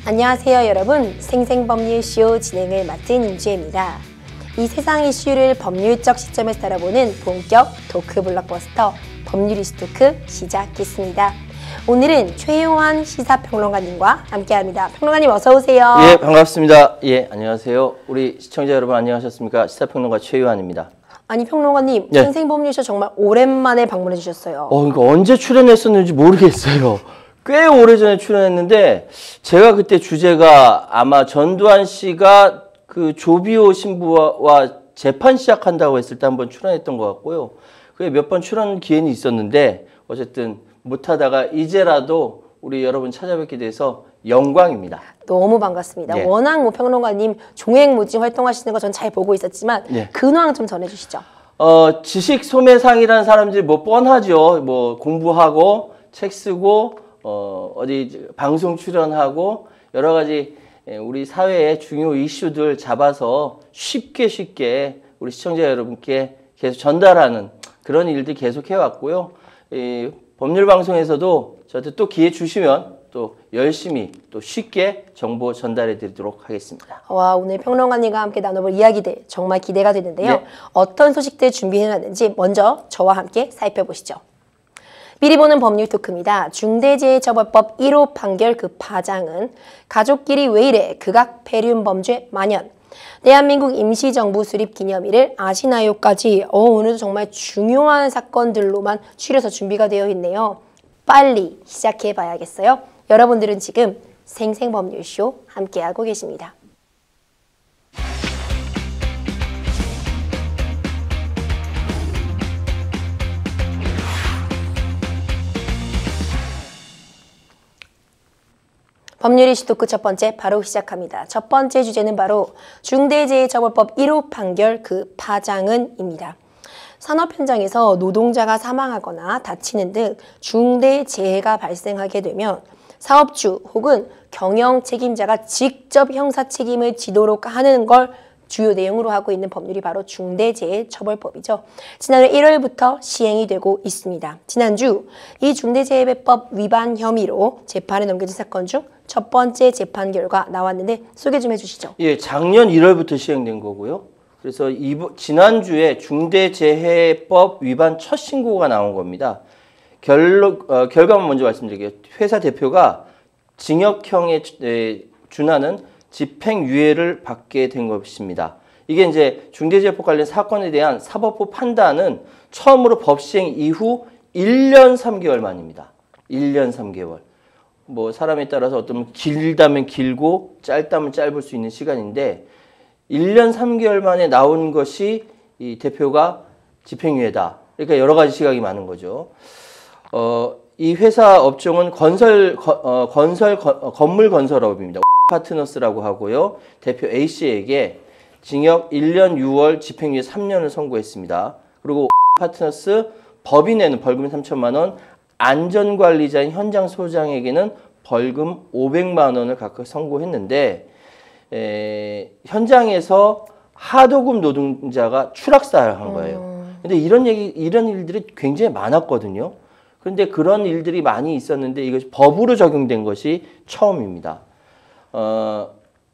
안녕하세요 여러분. 생생법률쇼 진행을 맡은 임주혜입니다. 이 세상 이슈를 법률적 시점에서 다뤄보는 본격 토크 블록버스터 법률 이슈 토크 시작했습니다. 오늘은 최용환 시사평론가님과 함께합니다. 평론가님 어서 오세요. 예, 반갑습니다. 예, 안녕하세요. 우리 시청자 여러분 안녕하셨습니까? 시사평론가 최용환입니다. 아니 평론가님, 예. 생생법률쇼 정말 오랜만에 방문해 주셨어요. 이거 언제 출연했었는지 모르겠어요. 꽤 오래전에 출연했는데 제가 그때 주제가 아마 전두환 씨가 그 조비오 신부와 재판 시작한다고 했을 때 한번 출연했던 것 같고요. 그게 몇 번 출연 기회는 있었는데 어쨌든 못하다가 이제라도 우리 여러분 찾아뵙게 돼서 영광입니다. 너무 반갑습니다. 예. 워낙 평론가님 종횡무진 활동하시는 거 전 잘 보고 있었지만 예. 근황 좀 전해주시죠. 지식 소매상이라는 사람들이 뭐 뻔하죠. 뭐 공부하고 책 쓰고 어디 방송 출연하고 여러 가지 우리 사회의 중요 이슈들 잡아서 쉽게 우리 시청자 여러분께 계속 전달하는 그런 일들 계속 해왔고요. 법률방송에서도 저한테 또 기회 주시면 또 열심히 또 쉽게 정보 전달해 드리도록 하겠습니다. 와, 오늘 평론가님과 함께 나눠볼 이야기들 정말 기대가 되는데요. 네. 어떤 소식들 준비해놨는지 먼저 저와 함께 살펴보시죠. 미리 보는 법률 토크입니다. 중대재해처벌법 1호 판결 그 파장은 가족끼리 왜 이래 극악 폐륜 범죄 만연. 대한민국 임시정부 수립 기념일을 아시나요까지 오늘도 정말 중요한 사건들로만 추려서 준비가 되어 있네요. 빨리 시작해 봐야겠어요. 여러분들은 지금 생생법률쇼 함께하고 계십니다. 법률 이슈 토크 첫 번째 바로 시작합니다. 첫 번째 주제는 바로 중대재해처벌법 1호 판결 그 파장은입니다. 산업 현장에서 노동자가 사망하거나 다치는 등 중대재해가 발생하게 되면 사업주 혹은 경영 책임자가 직접 형사 책임을 지도록 하는 걸 주요 내용으로 하고 있는 법률이 바로 중대재해처벌법이죠. 지난해 1월부터 시행이 되고 있습니다. 지난주 이 중대재해법 위반 혐의로 재판에 넘겨진 사건 중 첫 번째 재판 결과 나왔는데 소개 좀 해주시죠. 예, 작년 1월부터 시행된 거고요. 그래서 지난주에 중대재해법 위반 첫 신고가 나온 겁니다. 결과만 먼저 말씀드릴게요. 회사 대표가 징역형에 준하는 집행유예를 받게 된 것입니다. 이게 이제 중대재해법 관련 사건에 대한 사법부 판단은 처음으로 법 시행 이후 1년 3개월 만입니다. 1년 3개월. 뭐 사람에 따라서 어떤 길다면 길고 짧다면 짧을 수 있는 시간인데 1년 3개월 만에 나온 것이 이 대표가 집행유예다. 그러니까 여러 가지 시각이 많은 거죠. 이 회사 업종은 건물 건설업입니다. 파트너스라고 하고요. 대표 A씨에게 징역 1년 6월 집행유예 3년을 선고했습니다. 그리고 파트너스 법인에는 벌금 3천만 원, 안전관리자인 현장 소장에게는 벌금 500만 원을 각각 선고했는데 현장에서 하도급 노동자가 추락사를 한 거예요. 근데 이런 일들이 굉장히 많았거든요. 그런데 그런 일들이 많이 있었는데 이것이 법으로 적용된 것이 처음입니다.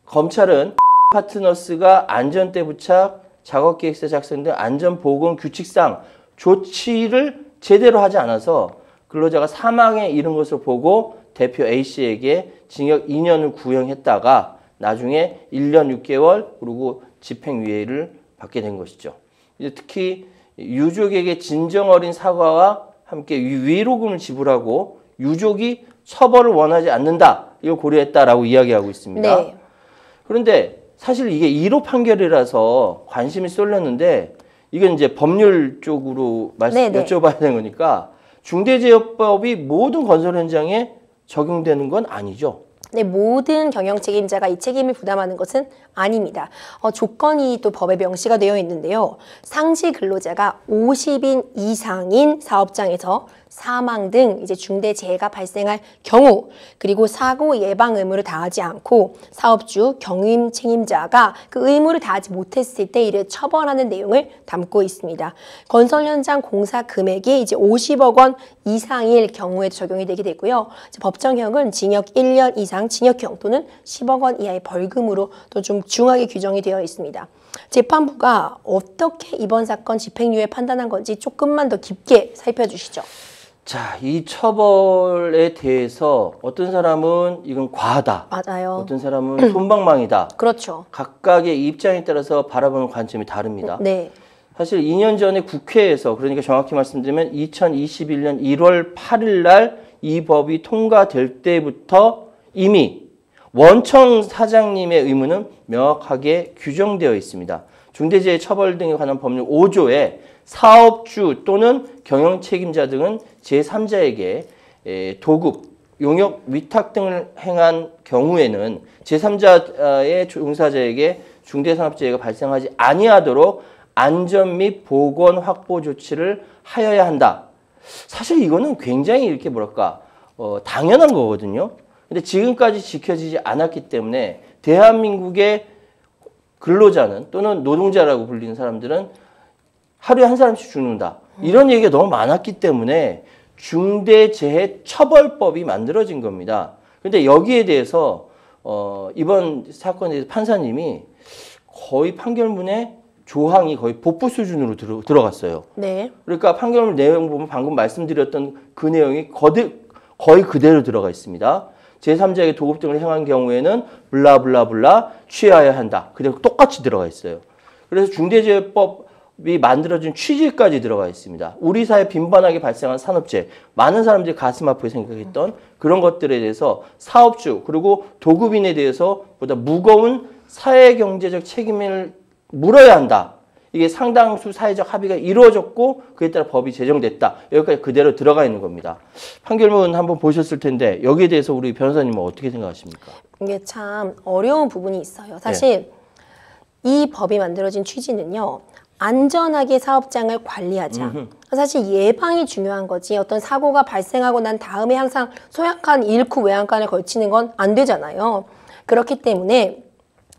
검찰은 파트너스가 안전대 부착, 작업계획서 작성 등 안전보건 규칙상 조치를 제대로 하지 않아서 근로자가 사망에 이른 것을 보고 대표 A씨에게 징역 2년을 구형했다가 나중에 1년 6개월 그리고 집행유예를 받게 된 것이죠. 이제 특히 유족에게 진정 어린 사과와 함께 위로금을 지불하고 유족이 처벌을 원하지 않는다. 이걸 고려했다라고 이야기하고 있습니다. 네. 그런데 사실 이게 1호 판결이라서 관심이 쏠렸는데 이건 이제 법률 쪽으로 여쭤봐야 되는 거니까 중대재해법이 모든 건설 현장에 적용되는 건 아니죠. 네, 모든 경영 책임자가 이 책임을 부담하는 것은 아닙니다. 조건이 또 법에 명시가 되어 있는데요. 상시 근로자가 50인 이상인 사업장에서 사망 등 이제 중대 재해가 발생할 경우, 그리고 사고 예방 의무를 다하지 않고 사업주, 경임 책임자가 그 의무를 다하지 못했을 때 이를 처벌하는 내용을 담고 있습니다. 건설 현장 공사 금액이 이제 50억 원 이상일 경우에 적용이 되게 되고요. 법정형은 징역 1년 이상 이상 징역형 또는 10억 원 이하의 벌금으로 또 좀 중하게 규정이 되어 있습니다. 재판부가 어떻게 이번 사건 집행유예 판단한 건지 조금만 더 깊게 살펴주시죠. 자, 이 처벌에 대해서 어떤 사람은 이건 과하다. 맞아요. 어떤 사람은 솜방망이다. 그렇죠. 각각의 입장에 따라서 바라보는 관점이 다릅니다. 네. 사실 2년 전에 국회에서, 그러니까 정확히 말씀드리면 2021년 1월 8일 날 이 법이 통과될 때부터 이미 원청 사장님의 의무는 명확하게 규정되어 있습니다. 중대재해처벌 등에 관한 법률 5조에 사업주 또는 경영 책임자 등은 제3자에게 도급, 용역, 위탁 등을 행한 경우에는 제3자의 종사자에게 중대산업재해가 발생하지 아니하도록 안전 및 보건 확보 조치를 하여야 한다. 사실 이거는 굉장히 이렇게 뭐랄까 당연한 거거든요. 근데 지금까지 지켜지지 않았기 때문에 대한민국의 근로자는 또는 노동자라고 불리는 사람들은 하루에 한 사람씩 죽는다. 이런 얘기가 너무 많았기 때문에 중대재해처벌법이 만들어진 겁니다. 근데 여기에 대해서 이번 사건에 대해서 판사님이 거의 판결문에 조항이 거의 복부 수준으로 들어갔어요. 네. 그러니까 판결문 내용 보면 방금 말씀드렸던 그 내용이 거의 그대로 들어가 있습니다. 제3자에게 도급 등을 행한 경우에는 블라블라블라 취하여야 한다. 그대로 똑같이 들어가 있어요. 그래서 중대재해법이 만들어진 취지까지 들어가 있습니다. 우리 사회에 빈번하게 발생한 산업재해, 많은 사람들이 가슴 아프게 생각했던 그런 것들에 대해서 사업주 그리고 도급인에 대해서 보다 무거운 사회경제적 책임을 물어야 한다. 이게 상당수 사회적 합의가 이루어졌고 그에 따라 법이 제정됐다. 여기까지 그대로 들어가 있는 겁니다. 판결문 한번 보셨을 텐데 여기에 대해서 우리 변호사님은 어떻게 생각하십니까? 이게 참 어려운 부분이 있어요. 사실 이 법이 만들어진 취지는요. 안전하게 사업장을 관리하자. 사실 예방이 중요한 거지 어떤 사고가 발생하고 난 다음에 항상 소양간 잃고 외양간을 걸치는 건 안 되잖아요. 그렇기 때문에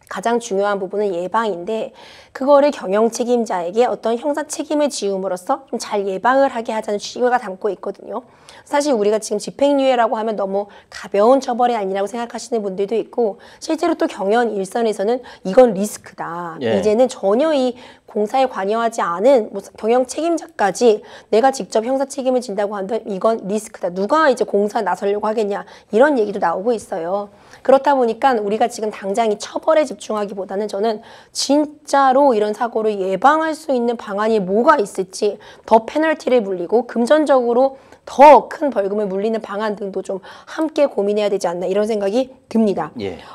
가장 중요한 부분은 예방인데 그거를 경영 책임자에게 어떤 형사 책임을 지음으로써 좀 잘 예방을 하게 하자는 취지가 담고 있거든요. 사실 우리가 지금 집행유예라고 하면 너무 가벼운 처벌이 아니라고 생각하시는 분들도 있고 실제로 또 경영 일선에서는 이건 리스크다. 이제는 전혀 이 공사에 관여하지 않은 뭐 경영 책임자까지 내가 직접 형사 책임을 진다고 한다면 이건 리스크다. 누가 이제 공사에 나서려고 하겠냐. 이런 얘기도 나오고 있어요. 그렇다 보니까 우리가 지금 당장 이 처벌에 집중하기보다는 저는 진짜로 이런 사고를 예방할 수 있는 방안이 뭐가 있을지 더 페널티를 물리고 금전적으로 더 큰 벌금을 물리는 방안 등도 좀 함께 고민해야 되지 않나 이런 생각이 듭니다.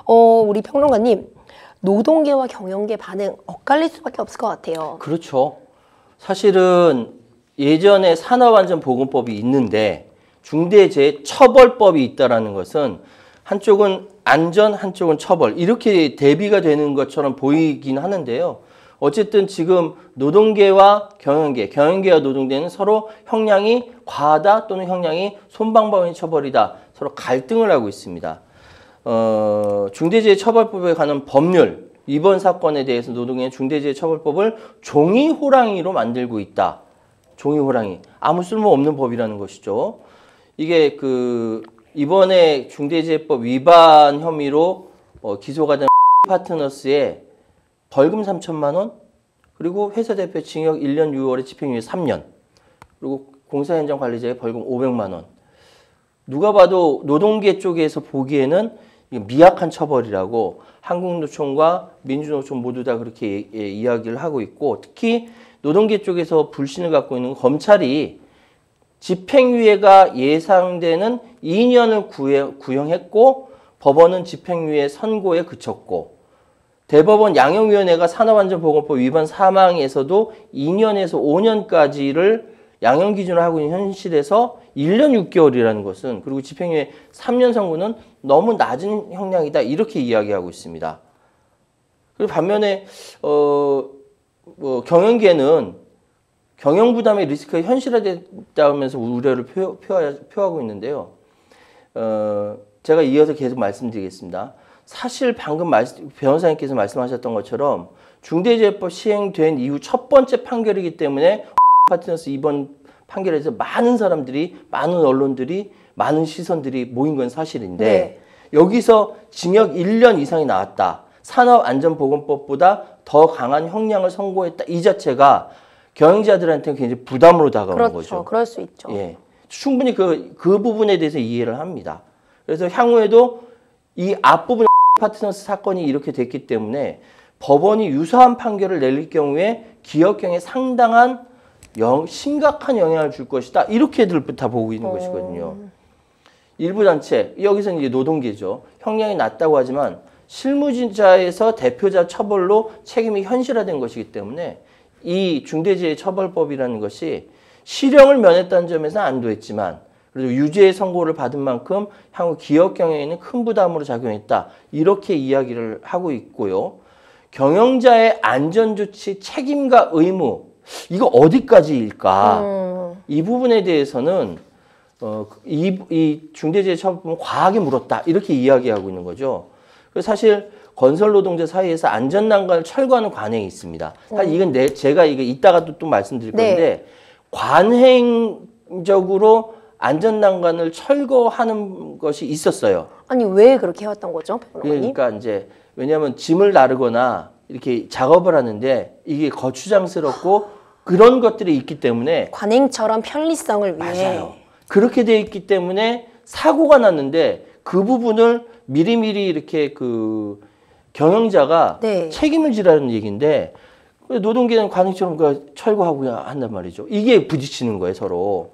우리 평론가님 노동계와 경영계 반응 엇갈릴 수밖에 없을 것 같아요. 그렇죠. 사실은 예전에 산업안전보건법이 있는데 중대재해처벌법이 있다라는 것은 한쪽은 안전, 한쪽은 처벌 이렇게 대비가 되는 것처럼 보이긴 하는데요. 어쨌든 지금 노동계와 경영계와 노동계는 서로 형량이 과하다 또는 형량이 솜방망이 처벌이다 서로 갈등을 하고 있습니다. 중대재해처벌법에 관한 법률 이번 사건에 대해서 노동계는 중대재해처벌법을 종이호랑이로 만들고 있다. 종이호랑이 아무 쓸모없는 법이라는 것이죠. 이게 이번에 중대재해법 위반 혐의로 기소가 된 파트너스의 벌금 3천만 원 그리고 회사 대표 징역 1년 6월에 집행유예 3년 그리고 공사 현장 관리자의 벌금 500만 원. 누가 봐도 노동계 쪽에서 보기에는 미약한 처벌이라고 한국노총과 민주노총 모두 다 그렇게 이야기를 하고 있고 특히 노동계 쪽에서 불신을 갖고 있는 검찰이 집행유예가 예상되는 2년을 구형했고 법원은 집행유예 선고에 그쳤고 대법원 양형위원회가 산업안전보건법 위반 사망에서도 2년에서 5년까지를 양형 기준으로 하고 있는 현실에서 1년 6개월이라는 것은 그리고 집행유예 3년 선고는 너무 낮은 형량이다 이렇게 이야기하고 있습니다. 그리고 반면에 경영계는 경영 부담의 리스크가 현실화됐다면서 우려를 표하고 있는데요. 제가 이어서 계속 말씀드리겠습니다. 사실 방금 변호사님께서 말씀하셨던 것처럼 중대재해법 시행된 이후 첫 번째 판결이기 때문에 파트너스 이번 판결에서 많은 사람들이, 많은 언론들이, 많은 시선들이 모인 건 사실인데 여기서 징역 1년 이상이 나왔다. 산업안전보건법보다 더 강한 형량을 선고했다. 이 자체가 경영자들한테는 굉장히 부담으로 다가오는 거죠. 그렇죠. 그럴 수 있죠. 예. 충분히 그 부분에 대해서 이해를 합니다. 그래서 향후에도 이 앞부분 파트너스 사건이 이렇게 됐기 때문에 법원이 유사한 판결을 내릴 경우에 기업 경영에 상당한 심각한 영향을 줄 것이다. 이렇게들 다 보고 있는 것이거든요. 일부 단체, 여기서는 이제 노동계죠. 형량이 낮다고 하지만 실무자에서 대표자 처벌로 책임이 현실화된 것이기 때문에 이 중대재해처벌법이라는 것이 실형을 면했다는 점에서는 안도했지만 그래도 유죄의 선고를 받은 만큼 향후 기업 경영에는 큰 부담으로 작용했다. 이렇게 이야기를 하고 있고요. 경영자의 안전조치 책임과 의무, 이거 어디까지일까? 이 부분에 대해서는 이 중대재해처벌법은 과하게 물었다. 이렇게 이야기하고 있는 거죠. 그래서 사실 건설 노동자 사이에서 안전난간을 철거하는 관행이 있습니다. 사실 이건 제가 이거 이따가 또 말씀드릴 건데 관행적으로 안전난간을 철거하는 것이 있었어요. 아니 왜 그렇게 해왔던 거죠, 변호사님? 그러니까 이제 왜냐하면 짐을 나르거나 이렇게 작업을 하는데 이게 거추장스럽고 그런 것들이 있기 때문에 관행처럼 편리성을 위해. 맞아요. 그렇게 돼 있기 때문에 사고가 났는데 그 부분을 미리미리 이렇게 그 경영자가 책임을 지라는 얘기인데 노동계는 관행처럼 철거하고 한단 말이죠. 이게 부딪히는 거예요, 서로.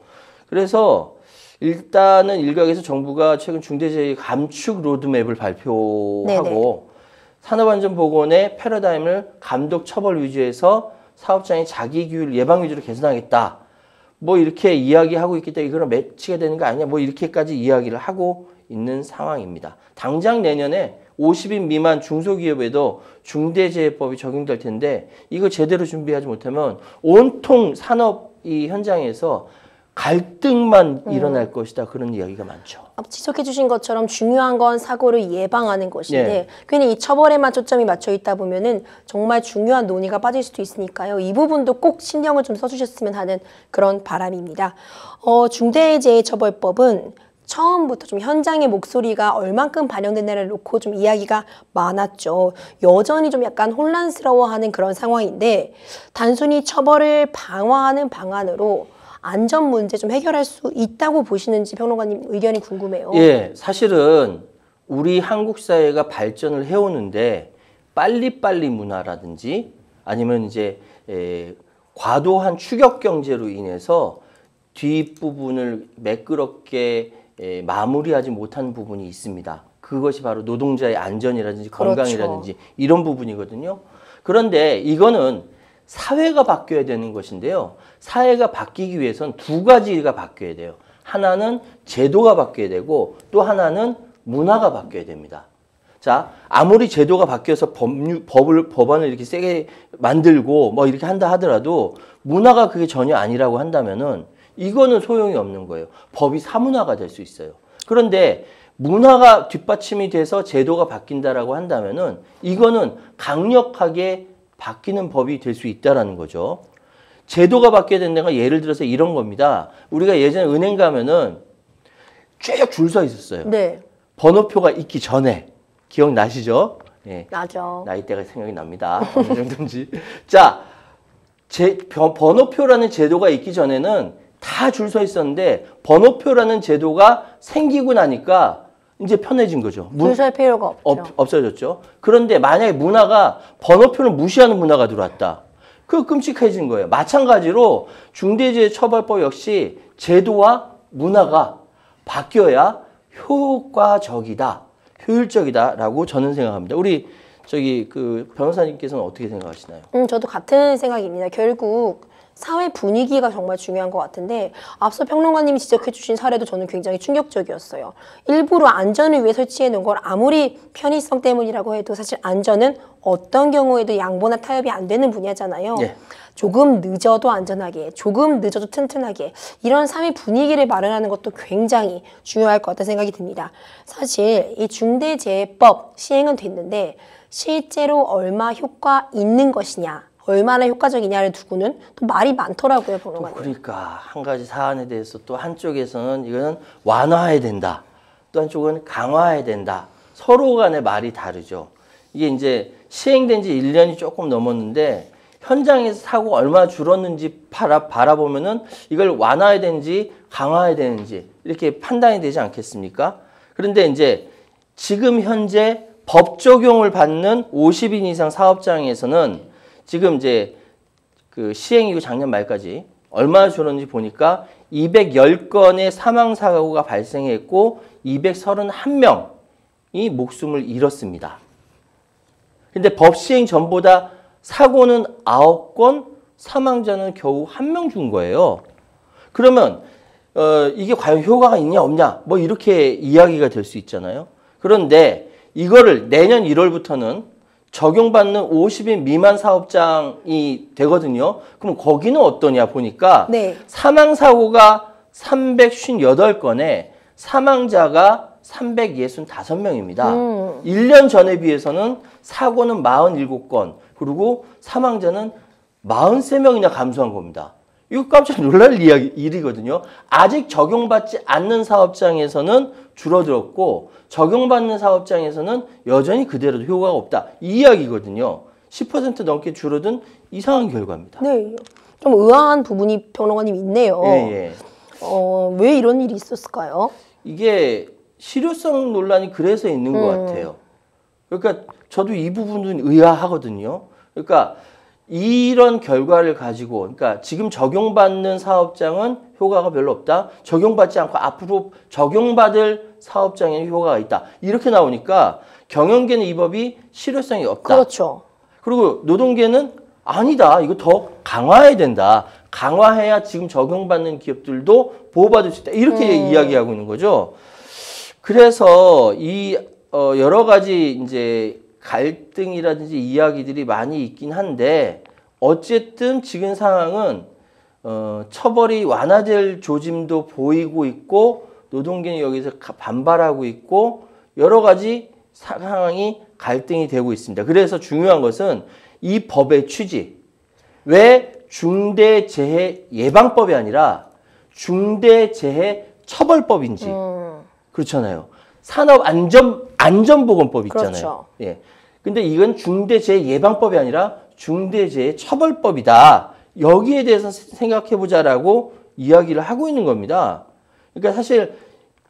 그래서 일단은 일각에서 정부가 최근 중대재해 감축 로드맵을 발표하고 산업안전보건의 패러다임을 감독 처벌 위주에서 사업장의 자기규율 예방 위주로 개선하겠다. 뭐 이렇게 이야기하고 있기 때문에 이거랑 매치가 되는 거 아니냐. 뭐 이렇게까지 이야기를 하고 있는 상황입니다. 당장 내년에 50인 미만 중소기업에도 중대재해법이 적용될 텐데 이거 제대로 준비하지 못하면 온통 산업 이 현장에서 갈등만 일어날 것이다. 그런 이야기가 많죠. 지적해 주신 것처럼 중요한 건 사고를 예방하는 것인데 괜히 이 처벌에만 초점이 맞춰 있다 보면은 정말 중요한 논의가 빠질 수도 있으니까요. 이 부분도 꼭 신경을 좀 써주셨으면 하는 그런 바람입니다. 중대재해처벌법은 처음부터 좀 현장의 목소리가 얼만큼 반영됐나를 놓고 좀 이야기가 많았죠. 여전히 좀 약간 혼란스러워하는 그런 상황인데 단순히 처벌을 방어하는 방안으로 안전 문제 좀 해결할 수 있다고 보시는지 평론가님 의견이 궁금해요. 예, 사실은 우리 한국 사회가 발전을 해오는데 빨리빨리 문화라든지 아니면 이제 과도한 추격 경제로 인해서 뒷부분을 매끄럽게 마무리하지 못한 부분이 있습니다. 그것이 바로 노동자의 안전이라든지 건강이라든지 이런 부분이거든요. 그런데 이거는 사회가 바뀌어야 되는 것인데요. 사회가 바뀌기 위해선 두 가지가 바뀌어야 돼요. 하나는 제도가 바뀌어야 되고 또 하나는 문화가 바뀌어야 됩니다. 자, 아무리 제도가 바뀌어서 법안을 이렇게 세게 만들고 뭐 이렇게 한다 하더라도 문화가 그게 전혀 아니라고 한다면은 이거는 소용이 없는 거예요. 법이 사문화가 될 수 있어요. 그런데 문화가 뒷받침이 돼서 제도가 바뀐다라고 한다면은 이거는 강력하게 바뀌는 법이 될 수 있다라는 거죠. 제도가 바뀌어야 된다는 건 예를 들어서 이런 겁니다. 우리가 예전에 은행 가면은 쭉 줄 서 있었어요. 번호표가 있기 전에. 기억나시죠? 네. 나죠. 나이대가 생각이 납니다. 어느 정도인지. 자, 번호표라는 제도가 있기 전에는 다 줄 서 있었는데 번호표라는 제도가 생기고 나니까 이제 편해진 거죠. 줄 설 필요가 없죠. 없어졌죠. 그런데 만약에 문화가 번호표를 무시하는 문화가 들어왔다. 그거 끔찍해진 거예요. 마찬가지로 중대재해처벌법 역시 제도와 문화가 바뀌어야 효과적이다, 효율적이다라고 저는 생각합니다. 우리 그 변호사님께서는 어떻게 생각하시나요? 저도 같은 생각입니다. 결국 사회 분위기가 정말 중요한 것 같은데 앞서 평론가님이 지적해 주신 사례도 저는 굉장히 충격적이었어요. 일부러 안전을 위해 설치해 놓은 걸 아무리 편의성 때문이라고 해도 사실 안전은 어떤 경우에도 양보나 타협이 안 되는 분야잖아요. 조금 늦어도 안전하게, 조금 늦어도 튼튼하게 이런 사회 분위기를 마련하는 것도 굉장히 중요할 것 같다는 생각이 듭니다. 사실 이 중대재해법 시행은 됐는데 실제로 얼마 효과 있는 것이냐, 얼마나 효과적이냐를 두고는 또 말이 많더라고요, 변호사님. 그러니까 한 가지 사안에 대해서 또 한쪽에서는 이거는 완화해야 된다, 또 한쪽은 강화해야 된다. 서로 간의 말이 다르죠. 이게 이제 시행된 지 1년이 조금 넘었는데 현장에서 사고가 얼마나 줄었는지 바라보면은 이걸 완화해야 되는지 강화해야 되는지 이렇게 판단이 되지 않겠습니까? 그런데 이제 지금 현재 법 적용을 받는 50인 이상 사업장에서는 지금 이제 그 시행이고 작년 말까지 얼마나 줄었는지 보니까 210건의 사망사고가 발생했고 231명이 목숨을 잃었습니다. 근데 법 시행 전보다 사고는 9건, 사망자는 겨우 1명 준 거예요. 그러면 이게 과연 효과가 있냐 없냐 뭐 이렇게 이야기가 될 수 있잖아요. 그런데 이거를 내년 1월부터는 적용받는 50인 미만 사업장이 되거든요. 그럼 거기는 어떠냐 보니까 네. 사망사고가 358건에 사망자가 365명입니다. 1년 전에 비해서는 사고는 47건, 그리고 사망자는 43명이나 감소한 겁니다. 이거 깜짝 놀랄 일이거든요. 아직 적용받지 않는 사업장에서는 줄어들었고 적용받는 사업장에서는 여전히 그대로도 효과가 없다. 이 이야기거든요. 10% 넘게 줄어든 이상한 결과입니다. 네. 좀 의아한 부분이 평론가님 있네요. 예. 왜 이런 일이 있었을까요? 이게 실효성 논란이 그래서 있는 것 같아요. 그러니까 저도 이 부분은 의아하거든요. 그러니까 이런 결과를 가지고, 그러니까 지금 적용받는 사업장은 효과가 별로 없다. 적용받지 않고 앞으로 적용받을 사업장에는 효과가 있다. 이렇게 나오니까 경영계는 이 법이 실효성이 없다. 그렇죠. 그리고 노동계는 아니다. 이거 더 강화해야 된다. 강화해야 지금 적용받는 기업들도 보호받을 수 있다. 이렇게 이야기하고 있는 거죠. 그래서 이 여러 가지 이제 갈등이라든지 이야기들이 많이 있긴 한데 어쨌든 지금 상황은 처벌이 완화될 조짐도 보이고 있고 노동계는 여기서 반발하고 있고 여러 가지 상황이 갈등이 되고 있습니다. 그래서 중요한 것은 이 법의 취지, 왜 중대재해 예방법이 아니라 중대재해처벌법인지 그렇잖아요. 산업안전보건법 있잖아요. 그렇죠. 예. 근데 이건 중대재해 예방법이 아니라 중대재해 처벌법이다. 여기에 대해서 생각해 보자라고 이야기를 하고 있는 겁니다. 그러니까 사실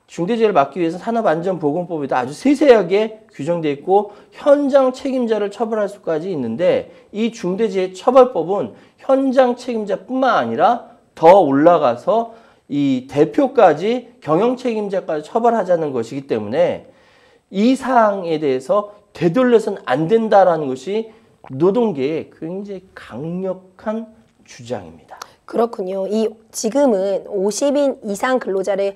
중대재해를 막기 위해서 산업안전보건법에도 아주 세세하게 규정되어 있고 현장 책임자를 처벌할 수까지 있는데 이 중대재해 처벌법은 현장 책임자뿐만 아니라 더 올라가서 이 대표까지 경영 책임자까지 처벌하자는 것이기 때문에 이 사항에 대해서 되돌려서는 안 된다라는 것이 노동계의 굉장히 강력한 주장입니다. 그렇군요. 지금은 50인 이상 근로자를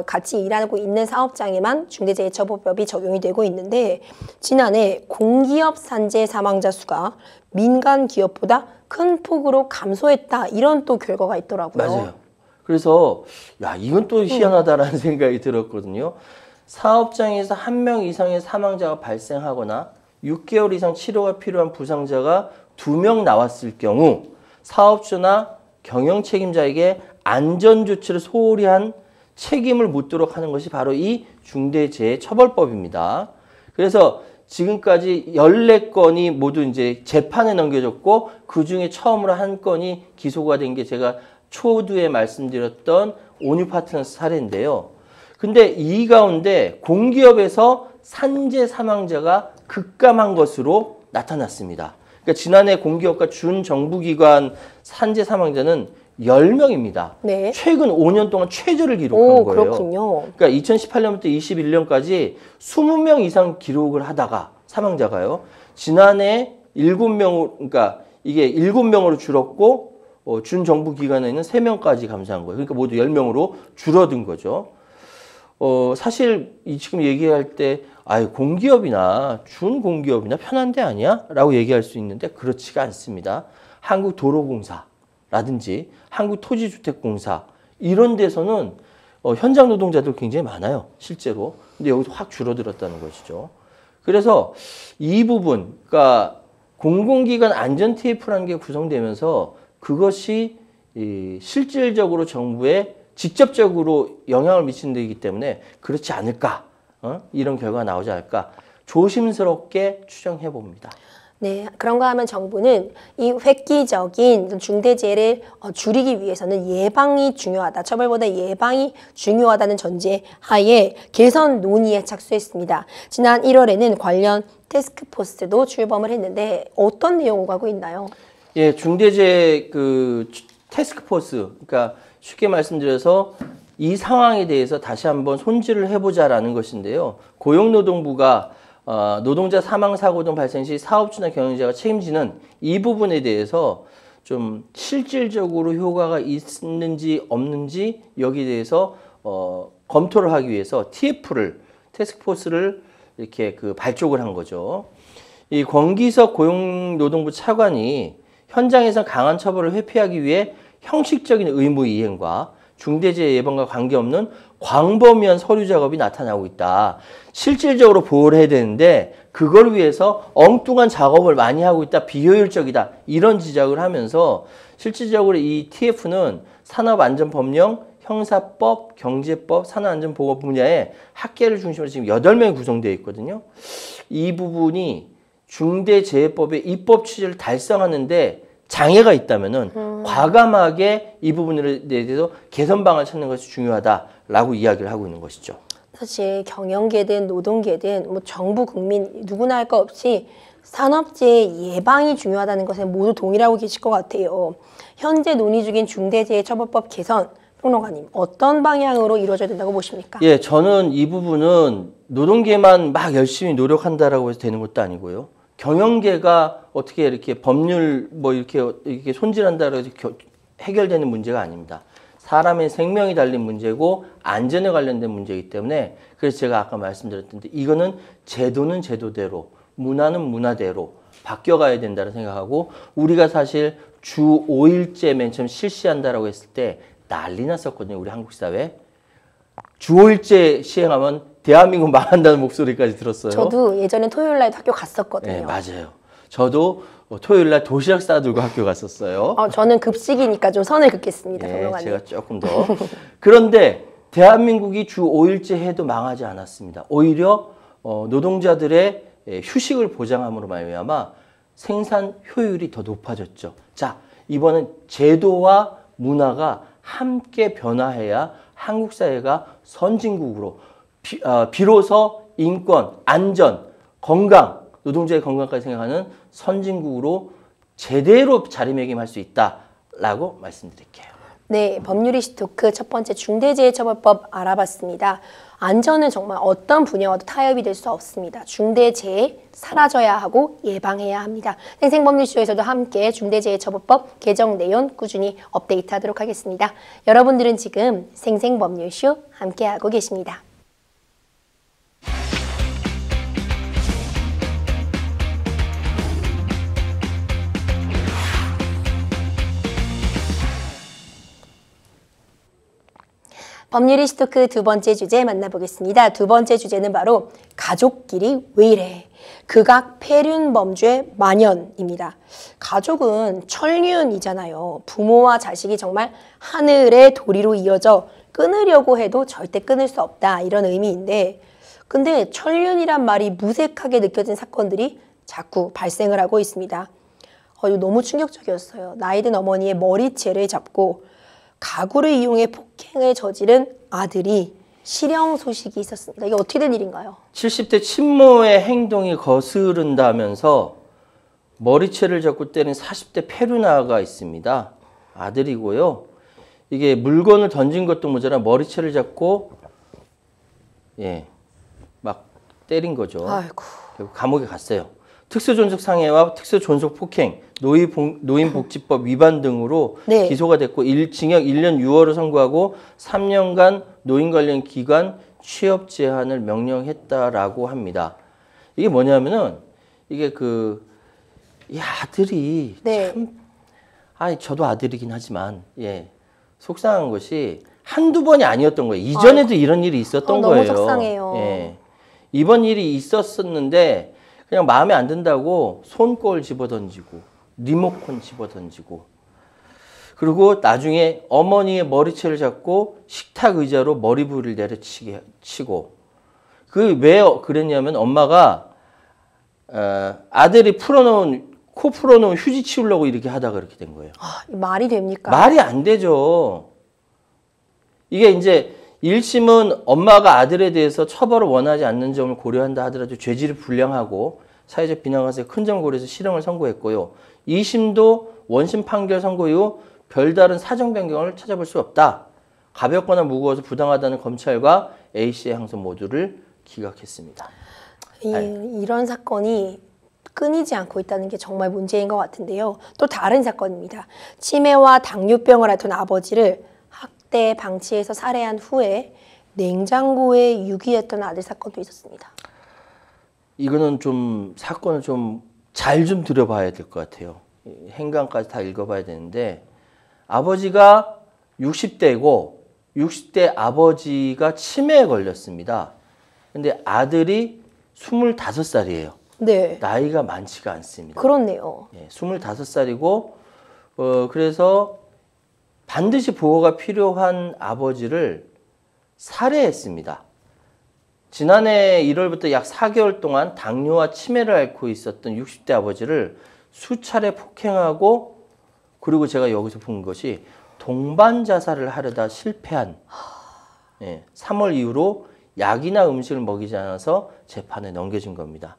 같이 일하고 있는 사업장에만 중대재해처벌법이 적용이 되고 있는데 지난해 공기업 산재 사망자 수가 민간 기업보다 큰 폭으로 감소했다. 이런 또 결과가 있더라고요. 맞아요. 그래서 야 이건 또 희한하다라는 생각이 들었거든요. 사업장에서 1명 이상의 사망자가 발생하거나 6개월 이상 치료가 필요한 부상자가 2명 나왔을 경우 사업주나 경영 책임자에게 안전조치를 소홀히 한 책임을 묻도록 하는 것이 바로 이 중대재해처벌법입니다. 그래서 지금까지 14건이 모두 이제 재판에 넘겨졌고 그 중에 처음으로 한 건이 기소가 된 게 제가 초두에 말씀드렸던 온유파트너스 사례인데요. 근데 이 가운데 공기업에서 산재 사망자가 급감한 것으로 나타났습니다. 그러니까 지난해 공기업과 준정부기관 산재 사망자는 10명입니다. 네. 최근 5년 동안 최저를 기록한 거예요. 그렇군요. 그러니까 2018년부터 21년까지 20명 이상 기록을 하다가 사망자가요. 지난해 7명, 그러니까 이게 7명으로 줄었고 준정부 기관에는 3명까지 감소한 거예요. 그러니까 모두 10명으로 줄어든 거죠. 사실 지금 얘기할 때 공기업이나 준공기업이나 편한 데 아니야? 라고 얘기할 수 있는데 그렇지가 않습니다. 한국도로공사라든지 한국토지주택공사 이런 데서는 현장 노동자들 굉장히 많아요. 실제로. 근데 여기서 확 줄어들었다는 것이죠. 그래서 이 부분, 그러니까 공공기관 안전 TF라는 게 구성되면서 그것이 실질적으로 정부에 직접적으로 영향을 미치는 데이기 때문에 그렇지 않을까 이런 결과가 나오지 않을까 조심스럽게 추정해 봅니다. 네, 그런가 하면 정부는 이 획기적인 중대재해를 줄이기 위해서는 예방이 중요하다. 처벌보다 예방이 중요하다는 전제 하에 개선 논의에 착수했습니다. 지난 1월에는 관련 태스크포스도 출범을 했는데 어떤 내용 오가고 있나요? 예, 중대재해 태스크포스, 그러니까 쉽게 말씀드려서 이 상황에 대해서 다시 한번 손질을 해보자라는 것인데요. 고용노동부가 노동자 사망 사고 등 발생 시 사업주나 경영자가 책임지는 이 부분에 대해서 좀 실질적으로 효과가 있는지 없는지 여기에 대해서 검토를 하기 위해서 태스크포스를 이렇게 발족을 한 거죠. 이 권기석 고용노동부 차관이 현장에서 강한 처벌을 회피하기 위해 형식적인 의무 이행과 중대재해 예방과 관계없는 광범위한 서류 작업이 나타나고 있다. 실질적으로 보호를 해야 되는데 그걸 위해서 엉뚱한 작업을 많이 하고 있다. 비효율적이다. 이런 지적을 하면서 실질적으로 이 TF는 산업안전법령, 형사법, 경제법, 산업안전보건 분야에 학계를 중심으로 지금 8명이 구성되어 있거든요. 이 부분이 중대재해법의 입법 취지를 달성하는데 장애가 있다면은 과감하게 이 부분에 대해서 개선 방안을 찾는 것이 중요하다라고 이야기를 하고 있는 것이죠. 사실 경영계든 노동계든 뭐 정부 국민 누구나 할 거 없이 산업재해 예방이 중요하다는 것에 모두 동의하고 계실 것 같아요. 현재 논의 중인 중대재해처벌법 개선 평론가님 어떤 방향으로 이루어져야 된다고 보십니까? 예, 저는 이 부분은 노동계만 막 열심히 노력한다라고 해서 되는 것도 아니고요. 경영계가 어떻게 이렇게 법률 이렇게 손질한다고 해서 해결되는 문제가 아닙니다. 사람의 생명이 달린 문제고 안전에 관련된 문제이기 때문에 그래서 제가 아까 말씀드렸던데 이거는 제도는 제도대로 문화는 문화대로 바뀌어가야 된다고 생각하고 우리가 사실 주 5일제 맨 처음 실시한다라고 했을 때 난리 났었거든요. 우리 한국 사회. 주 5일제 시행하면 대한민국 망한다는 목소리까지 들었어요. 저도 예전에 토요일 날 학교 갔었거든요. 네, 맞아요. 저도 토요일 날 도시락 싸들고 학교 갔었어요. 저는 급식이니까 좀 선을 긋겠습니다. 네, 평론가님. 제가 조금 더. 그런데 대한민국이 주 5일제 해도 망하지 않았습니다. 오히려 노동자들의 휴식을 보장함으로 말미암아 생산 효율이 더 높아졌죠. 자, 이번엔 제도와 문화가 함께 변화해야 한국 사회가 선진국으로 비로소 인권, 안전, 건강, 노동자의 건강까지 생각하는 선진국으로 제대로 자리매김할 수 있다라고 말씀드릴게요. 네, 법률 이슈 토크 첫 번째 중대재해처벌법 알아봤습니다. 안전은 정말 어떤 분야와도 타협이 될 수 없습니다. 중대재해 사라져야 하고 예방해야 합니다. 생생법률쇼에서도 함께 중대재해처벌법 개정 내용 꾸준히 업데이트하도록 하겠습니다. 여러분들은 지금 생생법률쇼 함께하고 계십니다. 법률 이슈 토크 두 번째 주제 만나보겠습니다. 두 번째 주제는 바로 가족끼리 왜 이래? 극악 폐륜 범죄 만연입니다. 가족은 천륜이잖아요. 부모와 자식이 정말 하늘의 도리로 이어져 끊으려고 해도 절대 끊을 수 없다. 이런 의미인데 근데 천륜이란 말이 무색하게 느껴진 사건들이 자꾸 발생을 하고 있습니다. 이거 너무 충격적이었어요. 나이든 어머니의 머리채를 잡고 가구를 이용해 폭행을 저지른 아들이 실형 소식이 있었습니다. 이게 어떻게 된 일인가요? 70대 친모의 행동이 거스른다면서 머리채를 잡고 때린 40대 페루나가 있습니다. 아들이고요. 이게 물건을 던진 것도 모자라 머리채를 잡고 막 때린 거죠. 아이고. 결국 감옥에 갔어요. 특수존속 상해와 특수존속 폭행, 노인복지법 위반 등으로 네. 기소가 됐고 징역 1년 6월을 선고하고 3년간 노인 관련 기관 취업 제한을 명령했다라고 합니다. 이게 뭐냐면은 이게 이 아들이 네. 참 저도 아들이긴 하지만 속상한 것이 한두 번이 아니었던 거예요. 이전에도 이런 일이 있었던 너무 거예요. 속상해요. 이번 일이 있었었는데 그냥 마음에 안 든다고 손꼽을 집어던지고 리모컨 집어던지고 그리고 나중에 어머니의 머리채를 잡고 식탁 의자로 머리 부위를 내려치고 그 왜 그랬냐면 엄마가 아들이 코 풀어놓은 휴지 치우려고 이렇게 하다가 그렇게 된 거예요. 아, 말이 됩니까? 말이 안 되죠. 이게 이제 1심은 엄마가 아들에 대해서 처벌을 원하지 않는 점을 고려한다 하더라도 죄질이 불량하고 사회적 비난 가능성이 큰 점을 고려해서 실형을 선고했고요. 2심도 원심 판결 선고 이후 별다른 사정 변경을 찾아볼 수 없다. 가볍거나 무거워서 부당하다는 검찰과 A씨의 항소 모두를 기각했습니다. 이런 사건이 끊이지 않고 있다는 게 정말 문제인 것 같은데요. 또 다른 사건입니다. 치매와 당뇨병을 앓던 아버지를 학대 방치해서 살해한 후에 냉장고에 유기했던 아들 사건도 있었습니다. 이거는 좀 사건을 좀 잘 좀 들어봐야 될 것 같아요. 행간까지 다 읽어봐야 되는데 아버지가 60대고 60대 아버지가 치매에 걸렸습니다. 근데 아들이 25살이에요. 네. 나이가 많지가 않습니다. 그렇네요. 예, 25살이고 그래서 반드시 보호가 필요한 아버지를 살해했습니다. 지난해 1월부터 약 4개월 동안 당뇨와 치매를 앓고 있었던 60대 아버지를 수차례 폭행하고 그리고 제가 여기서 본 것이 동반 자살을 하려다 실패한 3월 이후로 약이나 음식을 먹이지 않아서 재판에 넘겨진 겁니다.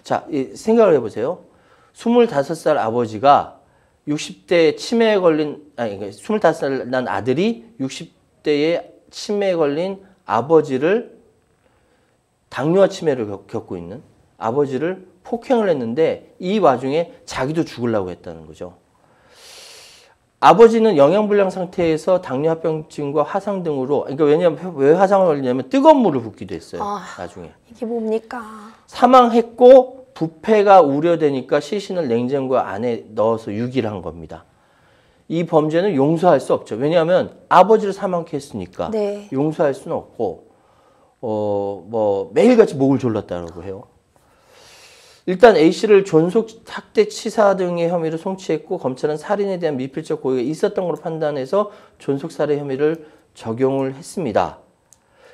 자, 생각을 해보세요. 25살 아버지가 60대 치매에 걸린, 25살 난 아들이 60대에 치매에 걸린 아버지를 당뇨와 치매를 겪고 있는 아버지를 폭행을 했는데 이 와중에 자기도 죽으려고 했다는 거죠. 아버지는 영양불량 상태에서 당뇨합병증과 화상 등으로, 그러니까 왜냐면 왜 화상을 걸리냐면 뜨거운 물을 붓기도 했어요. 나중에. 이게 뭡니까? 사망했고 부패가 우려되니까 시신을 냉장고 안에 넣어서 유기를 한 겁니다. 이 범죄는 용서할 수 없죠. 왜냐하면 아버지를 사망케 했으니까 네. 용서할 수는 없고 매일같이 목을 졸랐다고 해요. 일단 A씨를 존속 학대 치사 등의 혐의로 송치했고 검찰은 살인에 대한 미필적 고의가 있었던 걸로 판단해서 존속 살해 혐의를 적용을 했습니다.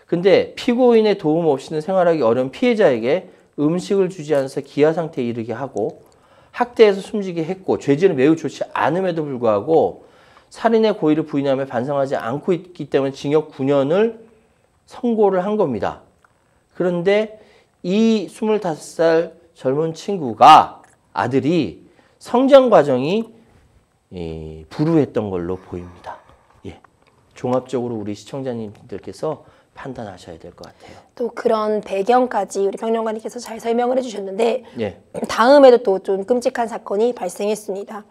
근데 피고인의 도움 없이는 생활하기 어려운 피해자에게 음식을 주지 않아서 기아 상태에 이르게 하고 학대해서 숨지게 했고 죄질은 매우 좋지 않음에도 불구하고 살인의 고의를 부인하며 반성하지 않고 있기 때문에 징역 9년을 선고를 한 겁니다. 그런데 이 25살 젊은 친구가 아들이 성장 과정이 불우했던 걸로 보입니다. 예. 종합적으로 우리 시청자님들께서 판단하셔야 될 것 같아요. 또 그런 배경까지 우리 평론가님께서 잘 설명을 해주셨는데 예. 다음에도 또 좀 끔찍한 사건이 발생했습니다.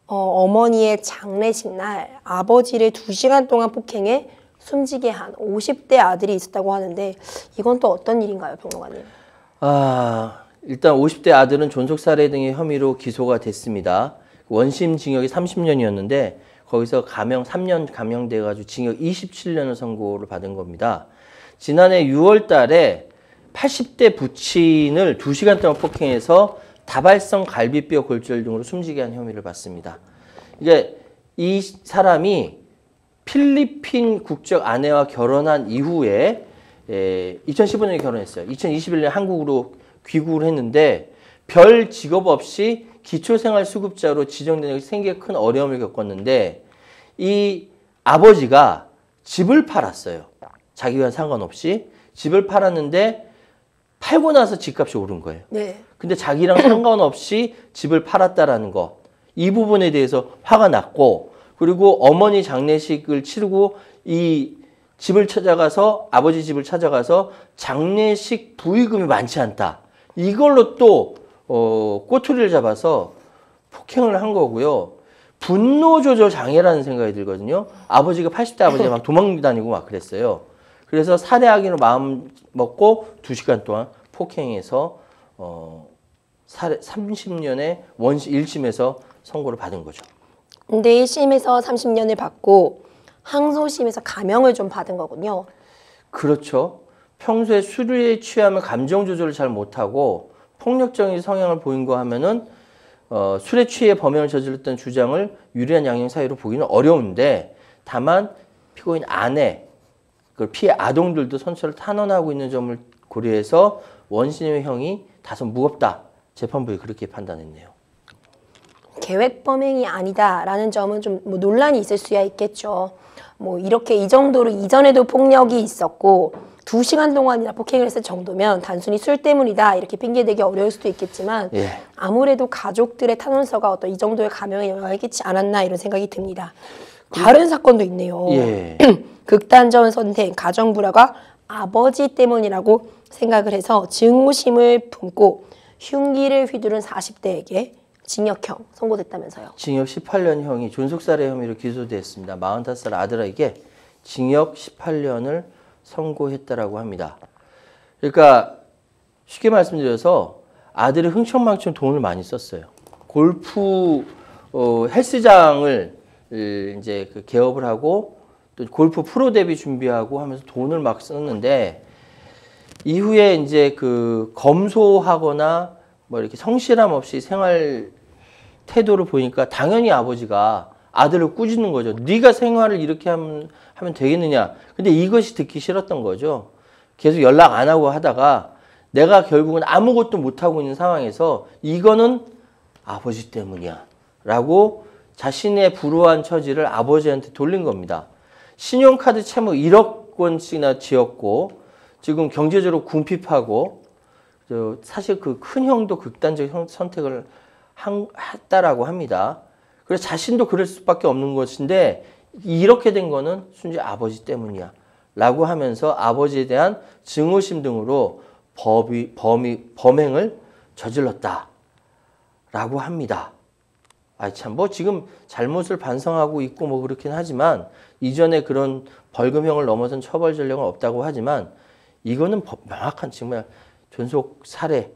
어머니의 장례식 날 아버지를 2시간 동안 폭행해 숨지게 한 50대 아들이 있었다고 하는데 이건 또 어떤 일인가요, 평론가님? 일단 50대 아들은 존속살해 등의 혐의로 기소가 됐습니다. 원심 징역이 30년이었는데 거기서 감형 3년 감형돼가지고 징역 27년을 선고를 받은 겁니다. 지난해 6월 달에 80대 부친을 2시간 동안 폭행해서 다발성 갈비뼈 골절 등으로 숨지게 한 혐의를 받습니다. 이게 이 사람이 필리핀 국적 아내와 결혼한 이후에 2015년에 결혼했어요. 2021년에 한국으로 귀국을 했는데 별 직업 없이 기초생활수급자로 지정되는 것이 생기에 큰 어려움을 겪었는데 이 아버지가 집을 팔았어요. 자기와 상관없이 집을 팔았는데 팔고 나서 집값이 오른 거예요. 네. 근데 자기랑 상관없이 집을 팔았다라는 거, 이 부분에 대해서 화가 났고 그리고 어머니 장례식을 치르고 이 집을 찾아가서 아버지 집을 찾아가서 장례식 부의금이 많지 않다. 이걸로 또 꼬투리를 잡아서 폭행을 한 거고요. 분노 조절 장애라는 생각이 들거든요. 아버지가 80대 아버지가 막 도망다니고 막 그랬어요. 그래서 살해하기로 마음 먹고 2시간 동안 폭행해서 30년의 원심 1심에서 선고를 받은 거죠. 근데 1심에서 30년을 받고 항소심에서 감형을 좀 받은 거군요. 그렇죠. 평소에 술에 취하면 감정 조절을 잘 못하고 폭력적인 성향을 보인 거 하면은 술에 취해 범행을 저질렀다는 주장을 유리한 양형 사유로 보기는 어려운데 다만 피고인 아내, 그 피해 아동들도 선처를 탄원하고 있는 점을 고려해서 원신의 형이 다소 무겁다. 재판부에 그렇게 판단했네요. 계획 범행이 아니다라는 점은 좀 뭐 논란이 있을 수야 있겠죠. 뭐 이렇게 이 정도로 이전에도 폭력이 있었고 2시간 동안이나 폭행을 했을 정도면 단순히 술 때문이다 이렇게 핑계대기 어려울 수도 있겠지만 아무래도 가족들의 탄원서가 어떤 이 정도의 감형에 영향을 끼치지 않았나 이런 생각이 듭니다. 다른 사건도 있네요. 극단적 선택, 가정 불화가 아버지 때문이라고 생각을 해서 증오심을 품고 흉기를 휘두른 40대에게 징역형 선고됐다면서요. 징역 18년형이 존속살해 혐의로 기소됐습니다. 45살 아들에게 징역 18년을 선고했다라고 합니다. 그러니까 쉽게 말씀드려서 아들이 흥청망청 돈을 많이 썼어요. 골프 헬스장을 이제 그 개업을 하고 또 골프 프로 데뷔 준비하고 하면서 돈을 막 썼는데 이후에 이제 그 검소하거나 뭐 이렇게 성실함 없이 생활 태도를 보니까 당연히 아버지가 아들을 꾸짖는 거죠. 네가 생활을 이렇게 하면 되겠느냐. 근데 이것이 듣기 싫었던 거죠. 계속 연락 안 하고 하다가 내가 결국은 아무것도 못하고 있는 상황에서 이거는 아버지 때문이야 라고 자신의 불우한 처지를 아버지한테 돌린 겁니다. 신용카드 채무 1억 원씩이나 지었고 지금 경제적으로 궁핍하고 사실 그 큰 형도 극단적 선택을 했다라고 합니다. 그래서 자신도 그럴 수밖에 없는 것인데 이렇게 된 거는 순전히 아버지 때문이야 라고 하면서 아버지에 대한 증오심 등으로 범행을 저질렀다 라고 합니다. 참 뭐 지금 잘못을 반성하고 있고 뭐 그렇긴 하지만 이전에 그런 벌금형을 넘어선 처벌 전력은 없다고 하지만 이거는 명확한 정말 존속 살해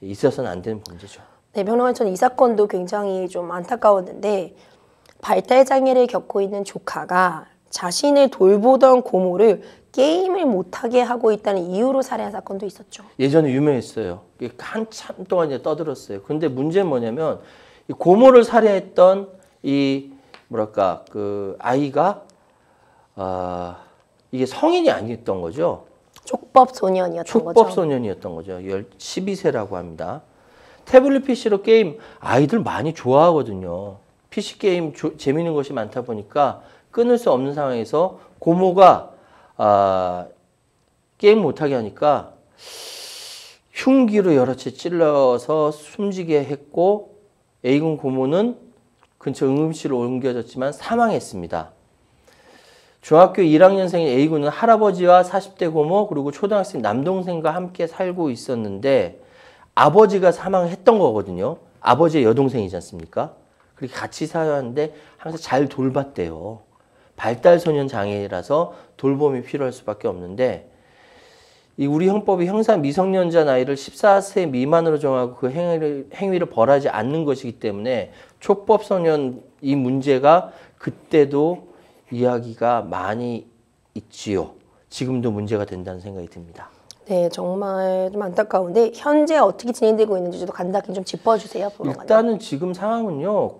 있어서는 안 되는 문제죠. 네, 평론가님, 저는 이 사건도 굉장히 좀 안타까웠는데 발달 장애를 겪고 있는 조카가 자신을 돌보던 고모를 게임을 못하게 하고 있다는 이유로 살해한 사건도 있었죠. 예전에 유명했어요. 한참 동안 이제 떠들었어요. 근데 문제는 뭐냐면 이 고모를 살해했던 이 뭐랄까 그 아이가 이게 성인이 아니었던 거죠. 촉법 소년이었던 거죠. 촉법 소년이었던 거죠. 12세라고 합니다. 태블릿 PC로 게임 아이들 많이 좋아하거든요. PC 게임 재밌는 것이 많다 보니까 끊을 수 없는 상황에서 고모가 게임 못하게 하니까 흉기로 여러 채 찔러서 숨지게 했고 A군 고모는 근처 응급실로 옮겨졌지만 사망했습니다. 중학교 1학년생인 A군은 할아버지와 40대 고모 그리고 초등학생 남동생과 함께 살고 있었는데 아버지가 사망했던 거거든요. 아버지의 여동생이지 않습니까? 그렇게 같이 살았는데 항상 잘 돌봤대요. 발달소년 장애라서 돌봄이 필요할 수밖에 없는데 이 우리 형법이 형사 미성년자 나이를 14세 미만으로 정하고 그 행위를 벌하지 않는 것이기 때문에 촉법소년 이 문제가 그때도 이야기가 많이 있지요. 지금도 문제가 된다는 생각이 듭니다. 네, 정말 좀 안타까운데 현재 어떻게 진행되고 있는지도 간단히 좀 짚어주세요. 보러가님. 일단은 지금 상황은요.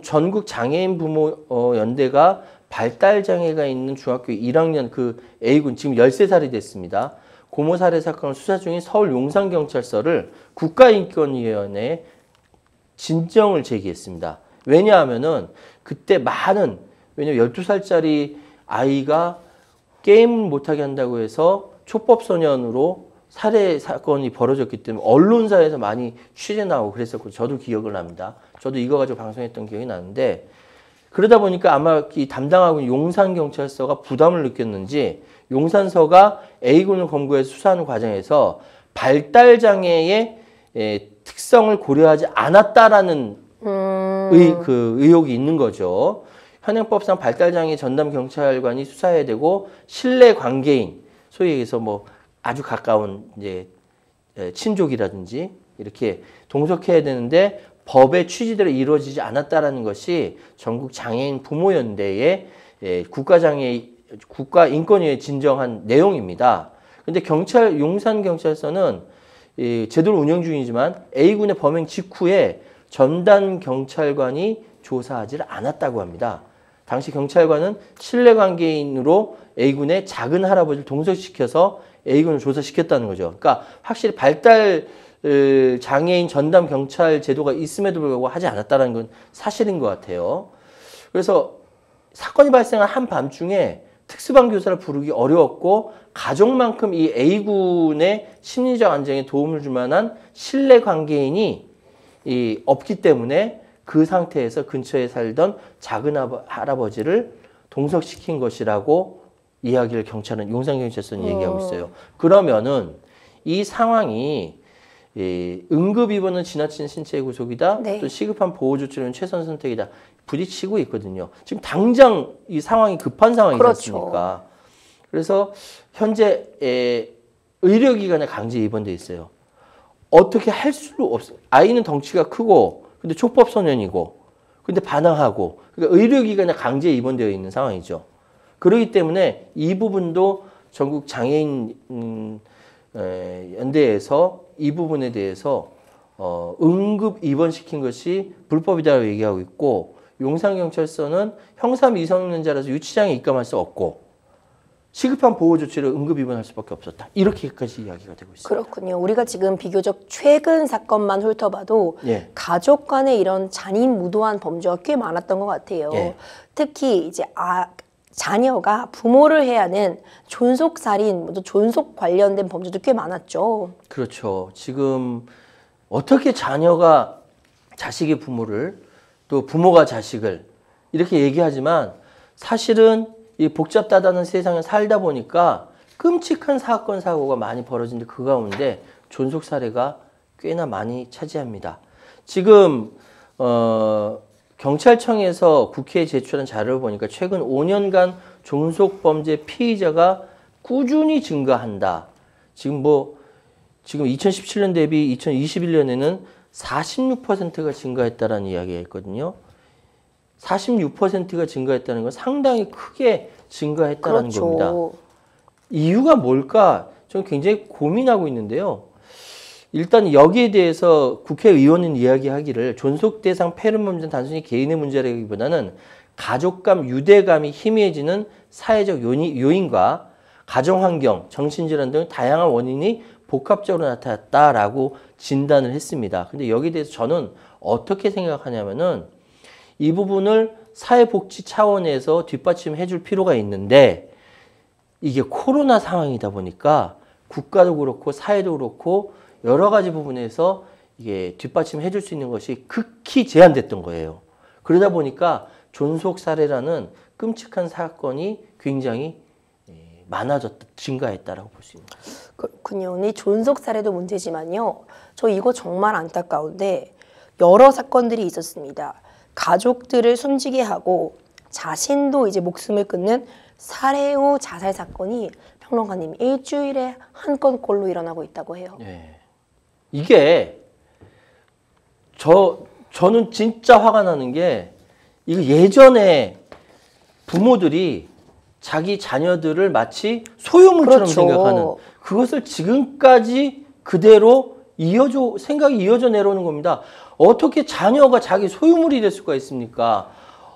전국 장애인 부모 연대가 발달장애가 있는 중학교 1학년 그 A군 지금 13살이 됐습니다. 고모 살해 사건을 수사 중인 서울 용산경찰서를 국가인권위원회에 진정을 제기했습니다. 왜냐하면은 그때 왜냐면 12살짜리 아이가 게임을 못하게 한다고 해서 촉법소년으로 살해 사건이 벌어졌기 때문에 언론사에서 많이 취재 나오고 그랬었고 저도 기억을 합니다. 저도 이거 가지고 방송했던 기억이 나는데 그러다 보니까 아마 이 담당하고 있는 용산경찰서가 부담을 느꼈는지 용산서가 A군을 검거해서 수사하는 과정에서 발달장애의 특성을 고려하지 않았다라는 의혹이 있는 거죠. 현행법상 발달장애 전담 경찰관이 수사해야 되고 신뢰 관계인 소위 얘기해서 뭐 아주 가까운 이제 친족이라든지 이렇게 동석해야 되는데 법의 취지대로 이루어지지 않았다라는 것이 전국 장애인 부모연대의 국가인권위에 진정한 내용입니다. 근데 용산경찰서는 제도를 운영 중이지만 A군의 범행 직후에 전담 경찰관이 조사하지를 않았다고 합니다. 당시 경찰관은 신뢰관계인으로 A군의 작은 할아버지를 동석시켜서 A군을 조사시켰다는 거죠. 그러니까 확실히 발달 장애인 전담 경찰 제도가 있음에도 불구하고 하지 않았다는 건 사실인 것 같아요. 그래서 사건이 발생한 한밤중에 특수반 교사를 부르기 어려웠고 가족만큼 이 A군의 심리적 안정에 도움을 줄 만한 신뢰 관계인이 없기 때문에 그 상태에서 근처에 살던 작은 할아버지를 동석시킨 것이라고 이야기를 경찰은 용산경찰서는 얘기하고 있어요. 그러면은 이 상황이 응급 입원은 지나친 신체 구속이다. 네. 또 시급한 보호 조치는 최선 선택이다. 부딪히고 있거든요. 지금 당장 이 상황이 급한 상황이지 그렇죠. 않습니까? 그래서 현재 의료기관에 강제 입원돼 있어요. 어떻게 할 수도 없어요. 아이는 덩치가 크고 근데 촉법 소년이고 근데 반항하고 그러니까 의료기관에 강제 입원되어 있는 상황이죠. 그렇기 때문에 이 부분도 전국 장애인 연대에서 이 부분에 대해서 응급 입원시킨 것이 불법이다라고 얘기하고 있고 용산경찰서는 형사 미성년자라서 유치장에 입감할 수 없고 시급한 보호 조치를 응급 입원할 수밖에 없었다. 이렇게까지 이야기가 되고 있습니다. 그렇군요. 우리가 지금 비교적 최근 사건만 훑어봐도 예. 가족 간의 이런 잔인무도한 범죄가 꽤 많았던 것 같아요. 예. 특히 이제 자녀가 부모를 해야 하는 존속살인, 존속 관련된 범죄도 꽤 많았죠. 그렇죠. 지금 어떻게 자녀가 자식의 부모를 또 부모가 자식을 이렇게 얘기하지만 사실은 이 복잡다단한 세상에 살다 보니까 끔찍한 사건 사고가 많이 벌어지는데 그 가운데 존속 사례가 꽤나 많이 차지합니다. 지금 경찰청에서 국회에 제출한 자료를 보니까 최근 5년간 존속 범죄 피의자가 꾸준히 증가한다. 지금 2017년 대비 2021년에는 46%가 증가했다라는 이야기가 있거든요. 46%가 증가했다는 건 상당히 크게 증가했다는 그렇죠. 겁니다. 이유가 뭘까? 저는 굉장히 고민하고 있는데요. 일단 여기에 대해서 국회의원은 이야기하기를 존속 대상 폐륜 문제는 단순히 개인의 문제라기보다는 가족 간 유대감이 희미해지는 사회적 요인과 가정환경, 정신질환 등 다양한 원인이 복합적으로 나타났다라고 진단을 했습니다. 근데 여기에 대해서 저는 어떻게 생각하냐면은 이 부분을 사회복지 차원에서 뒷받침해 줄 필요가 있는데 이게 코로나 상황이다 보니까 국가도 그렇고 사회도 그렇고 여러 가지 부분에서 이게 뒷받침해 줄 수 있는 것이 극히 제한됐던 거예요. 그러다 보니까 존속 사례라는 끔찍한 사건이 굉장히 많아졌다, 증가했다라고 볼 수 있는 거예요. 그렇군요. 이 존속 사례도 문제지만요. 저 이거 정말 안타까운데 여러 사건들이 있었습니다. 가족들을 숨지게 하고 자신도 이제 목숨을 끊는 살해 후 자살 사건이 평론가님 일주일에 한 건꼴로 일어나고 있다고 해요. 네. 이게 저는 진짜 화가 나는 게 이거 예전에 부모들이 자기 자녀들을 마치 소유물처럼 그렇죠. 생각하는 그것을 지금까지 그대로 생각이 이어져 내려오는 겁니다. 어떻게 자녀가 자기 소유물이 될 수가 있습니까?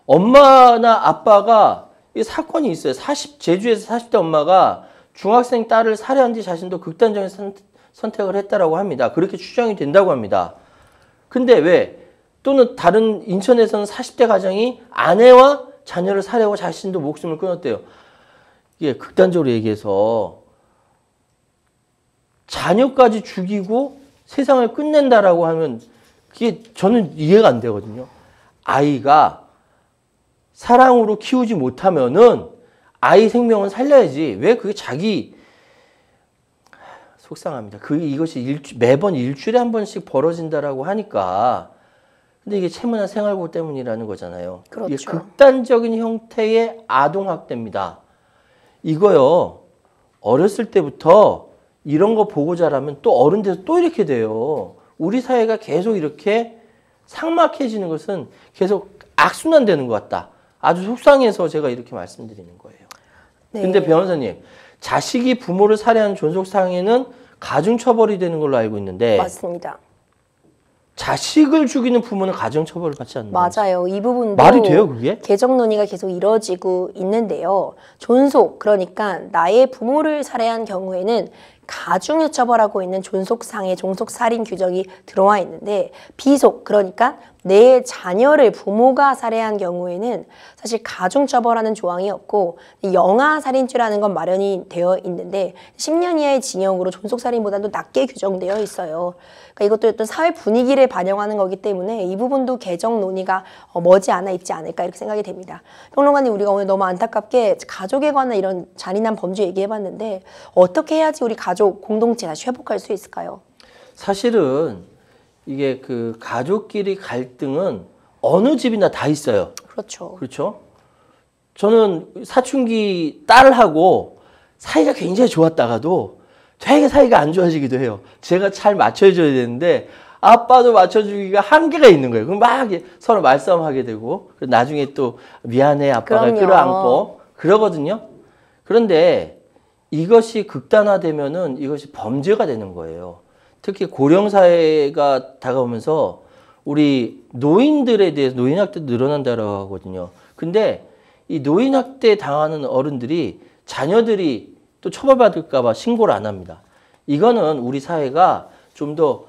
엄마나 아빠가 이 사건이 있어요. 제주에서 40대 엄마가 중학생 딸을 살해한 뒤 자신도 극단적인 선택을 했다라고 합니다. 그렇게 추정이 된다고 합니다. 근데 왜? 또는 다른 인천에서는 40대 가정이 아내와 자녀를 살해하고 자신도 목숨을 끊었대요. 이게 극단적으로 얘기해서 자녀까지 죽이고 세상을 끝낸다라고 하면 그게 저는 이해가 안 되거든요. 아이가 사랑으로 키우지 못하면은 아이 생명은 살려야지. 왜 그게 속상합니다. 이것이 매번 일주일에 한 번씩 벌어진다라고 하니까. 근데 이게 채무나 생활고 때문이라는 거잖아요. 그렇죠. 이게 극단적인 형태의 아동학대입니다. 이거요, 어렸을 때부터 이런 거 보고 자라면 또 어른 돼서 또 이렇게 돼요. 우리 사회가 계속 이렇게 삭막해지는 것은 계속 악순환되는 것 같다. 아주 속상해서 제가 이렇게 말씀드리는 거예요. 네. 근데 변호사님, 자식이 부모를 살해한 존속상해는 가중처벌이 되는 걸로 알고 있는데 맞습니다. 자식을 죽이는 부모는 가정처벌을 받지 않는 거예요. 맞아요. 이 부분도 말이 돼요, 그게? 개정 논의가 계속 이루어지고 있는데요. 존속, 그러니까 나의 부모를 살해한 경우에는 가중에 처벌하고 있는 존속상해 종속살인 규정이 들어와 있는데, 비속, 그러니까 내 자녀를 부모가 살해한 경우에는 사실 가중처벌하는 조항이 없고 영아살인죄라는 건 마련이 되어 있는데 10년 이하의 징역으로 존속살인보다도 낮게 규정되어 있어요. 그러니까 이것도 어떤 사회 분위기를 반영하는 거기 때문에 이 부분도 개정 논의가 머지않아 있지 않을까 이렇게 생각이 됩니다. 평론가님, 우리가 오늘 너무 안타깝게 가족에 관한 이런 잔인한 범죄 얘기해봤는데 어떻게 해야지 우리 가족 공동체 다시 회복할 수 있을까요? 사실은 이게 그 가족끼리 갈등은 어느 집이나 다 있어요. 그렇죠. 그렇죠? 저는 사춘기 딸하고 사이가 굉장히 좋았다가도 되게 사이가 안 좋아지기도 해요. 제가 잘 맞춰줘야 되는데 아빠도 맞춰주기가 한계가 있는 거예요. 그럼 막 서로 말싸움하게 되고 나중에 또 미안해 아빠가 그럼요. 끌어안고 그러거든요. 그런데 이것이 극단화되면은 이것이 범죄가 되는 거예요. 특히 고령사회가 다가오면서 우리 노인들에 대해서 노인학대 늘어난다고 하거든요. 근데 이 노인학대 당하는 어른들이 자녀들이 또 처벌받을까봐 신고를 안 합니다. 이거는 우리 사회가 좀 더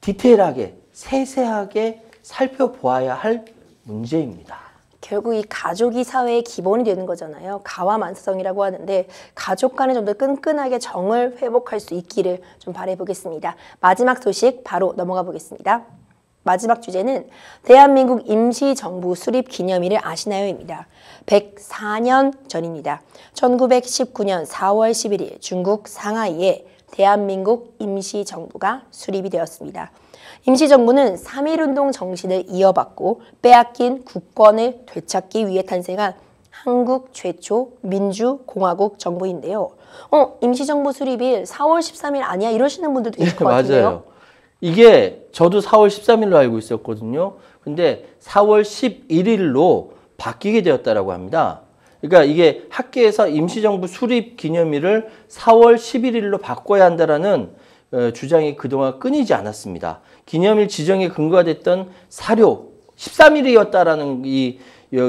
디테일하게 세세하게 살펴보아야 할 문제입니다. 결국 이 가족이 사회의 기본이 되는 거잖아요. 가와만사성이라고 하는데 가족 간에 좀 더 끈끈하게 정을 회복할 수 있기를 좀 바라보겠습니다. 마지막 소식 바로 넘어가 보겠습니다. 마지막 주제는 대한민국 임시정부 수립 기념일을 아시나요입니다. 104년 전입니다. 1919년 4월 11일 중국 상하이에 대한민국 임시정부가 수립이 되었습니다. 임시정부는 3.1운동 정신을 이어받고 빼앗긴 국권을 되찾기 위해 탄생한 한국 최초 민주공화국 정부인데요. 임시정부 수립일 4월 13일 아니야? 이러시는 분들도 있을 것 같은데요. 맞아요. 이게 저도 4월 13일로 알고 있었거든요. 근데 4월 11일로 바뀌게 되었다라고 합니다. 그러니까 이게 학계에서 임시정부 수립 기념일을 4월 11일로 바꿔야 한다라는 주장이 그동안 끊이지 않았습니다. 기념일 지정에 근거가 됐던 사료 13일이었다라는 이